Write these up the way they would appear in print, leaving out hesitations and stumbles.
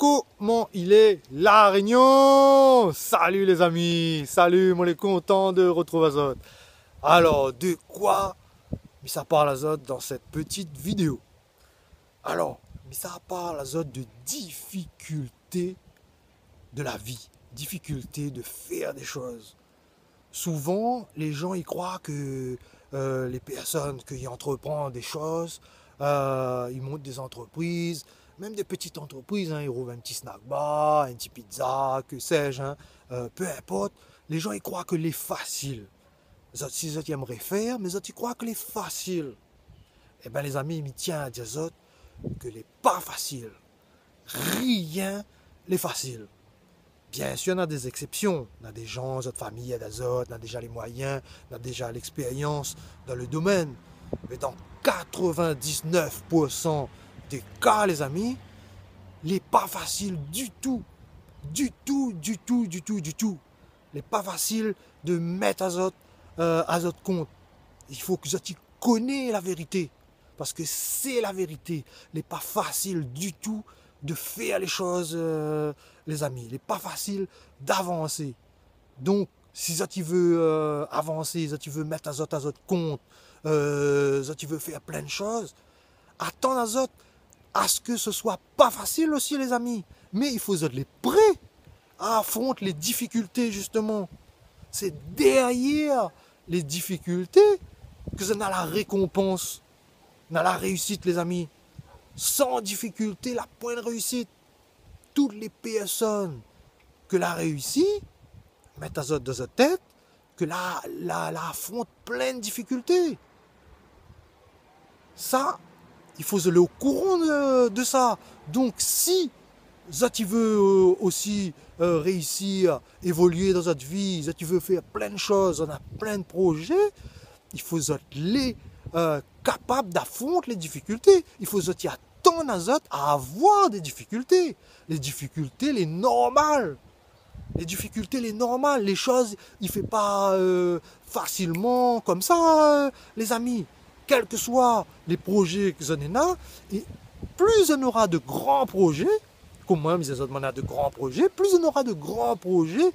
Comment il est la Réunion? Salut les amis, salut, on est content de retrouver Azote. Alors, de quoi ça parle Azote dans cette petite vidéo? Alors, ça parle Azote de difficultés de la vie, difficultés de faire des choses. Souvent, les gens y croient que les personnes qui entreprennent des choses, ils montent des entreprises, même des petites entreprises, hein, ils ouvrent un petit snack bar, un petit pizza, que sais-je, hein, peu importe. Les gens y croient que c'est facile. Si ils aimeraient faire, mais ils croient que c'est facile. Eh bien les amis, ils me tiennent à dire que c'est pas facile. Rien n'est facile. Bien sûr, on a des exceptions. On a des gens, notre famille, on a déjà les moyens, on a déjà l'expérience dans le domaine. Mais dans 99% des cas, les amis, il n'est pas facile du tout. Du tout. Il n'est pas facile de mettre Azote compte. Il faut que tu connais la vérité. Parce que c'est la vérité. Il n'est pas facile du tout de faire les choses, les amis. Il n'est pas facile d'avancer. Donc, si tu veux avancer, si tu veux mettre Azote compte, si tu veux faire plein de choses, attends Azote à ce que ce soit pas facile aussi, les amis. Mais il faut être les prêts à affronter les difficultés, justement. C'est derrière les difficultés que ça a la récompense, on a la réussite, les amis. Sans difficulté, la point de réussite. Toutes les personnes que la réussi mettent Azote dans sa tête que la affrontent plein de difficultés. Ça, il faut se aller au courant de ça. Donc, si tu veux aussi réussir, évoluer dans votre vie, tu veux faire plein de choses, on a plein de projets, il faut être capable d'affronter les difficultés. Il faut être attendre à avoir des difficultés. Les difficultés, les normales. Les difficultés, les normales. Les choses, il ne fait pas facilement comme ça, les amis. Quels que soient les projets que on a, et plus on aura de grands projets, comme moi, on a de grands projets, plus on aura de grands projets,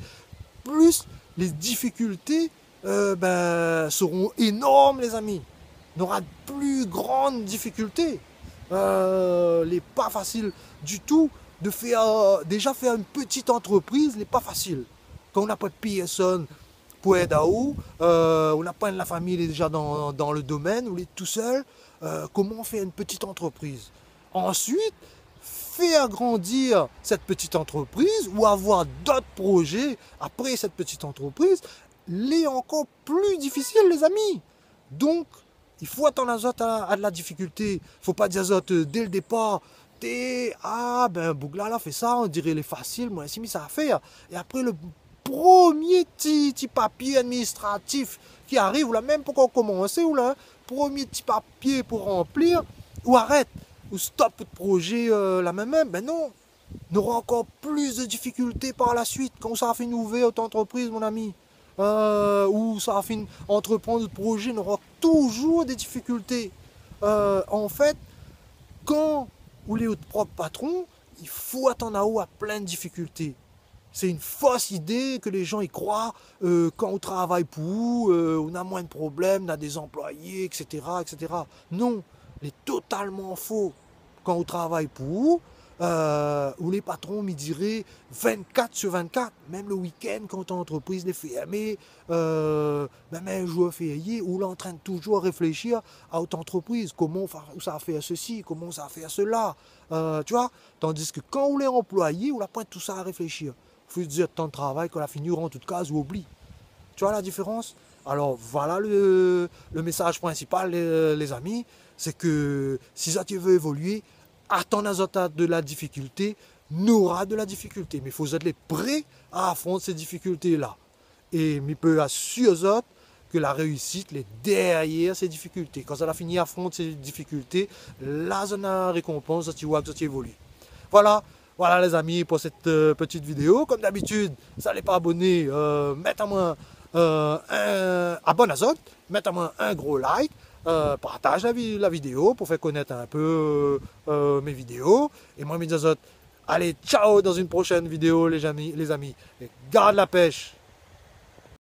plus les difficultés seront énormes, les amis. On aura de plus grandes difficultés. Il n'est pas facile du tout de faire, déjà faire une petite entreprise, il n'est pas facile. Quand on n'a pas de personne pour aider à où, on n'a pas de la famille déjà dans le domaine, on est tout seul, comment faire une petite entreprise? Ensuite, faire grandir cette petite entreprise ou avoir d'autres projets après cette petite entreprise, l'est encore plus difficile, les amis. Donc, il faut attendre Azote à de la difficulté. Il ne faut pas dire Azote dès le départ. Bougla là fait ça, on dirait il est facile, moi j'ai mis ça à faire. Et après le premier petit papier administratif qui arrive, ou là même pour qu'on commence, ou là, premier petit papier pour remplir, ou arrête, ou stop le projet la même, ben non, on aura encore plus de difficultés par la suite quand ça a fait une nouvelle entreprise, mon ami. Ou ça a fait entreprendre le projet, on aura toujours des difficultés. En fait, quand vous êtes votre propre patron, il faut attendre à plein de difficultés. C'est une fausse idée que les gens y croient quand on travaille pour vous, on a moins de problèmes, on a des employés, etc. Non, c'est totalement faux. Quand on travaille pour vous, où les patrons me diraient 24/24, même le week-end quand ton entreprise est fermée, même un jour férié, où l'on est en train de toujours réfléchir à votre entreprise, comment ça va faire ceci, comment ça va faire cela, tu vois, tandis que quand on est employé, on n'a pas tout ça à réfléchir. Il faut dire temps de travail, quand la fini, en toute cas, ou oublie. Tu vois la différence? Alors voilà le message principal, les amis, c'est que si ça tu veux évoluer, attends de la difficulté, n'aura de la difficulté. Mais il faut être prêt à affronter ces difficultés-là. Et je peux assurer que la réussite est derrière ces difficultés. Quand ça a fini à affronter ces difficultés, là, ça a la récompense, tu vois que ça évolue. Voilà les amis pour cette petite vidéo. Comme d'habitude, si vous n'êtes pas abonné, mettez-moi abonne à Azote, mettez-moi un gros like. Partage la vidéo pour faire connaître un peu mes vidéos. Et moi, je me dis Allez, ciao dans une prochaine vidéo les amis. Et garde la pêche.